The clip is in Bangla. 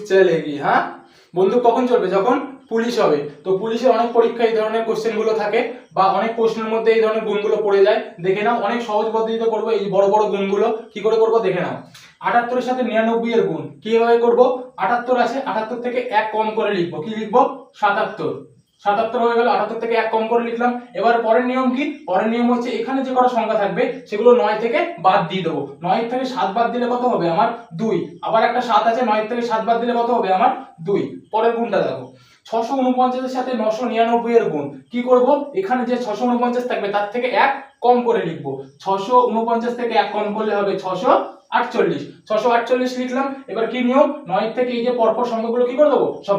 চলেগি। হ্যাঁ, বন্দুক কখন চলবে? যখন পুলিশ হবে। তো পুলিশের অনেক পরীক্ষায় এই ধরনের কোশ্চেন গুলো থাকে বা অনেক প্রশ্নের মধ্যে এই ধরনের গুণগুলো পড়ে যায়। দেখে নাও, অনেক সহজ পদ্ধতিতে করবো এই বড় বড় গুণগুলো। কি করে করবো দেখে নাও। 78 এর সাথে 99 এর গুণ কিভাবে করব? 78 আছে, 78 থেকে 1 কম করে লিখবো। কি লিখবো? 77। 77 হয়ে গেল, 78 থেকে 1 কম করে লিখলাম। এবার পরের নিয়ম কি? পরের নিয়ম হচ্ছে এখানে যে কটা সংখ্যা থাকবে সেগুলো 9 থেকে বাদ দিয়ে দেবো। 9 থেকে 7 বাদ দিলে কত হবে? আমার 2। আবার একটা 7 আছে, 9 থেকে 7 বাদ দিলে কত হবে? আমার 2। পরের গুণটা দেখো, 649 এর সাথে 999 এর গুণ কি করব? এখানে যে 649 থাকবে তার থেকে 1 কম করে লিখবো। 649 থেকে 1 কম করলে হবে 648। 648 লিখলাম। এবার কি নিয়ম? 9 থেকে এই যে পরপর সংখ্যাগুলো কি করে দেবো? সব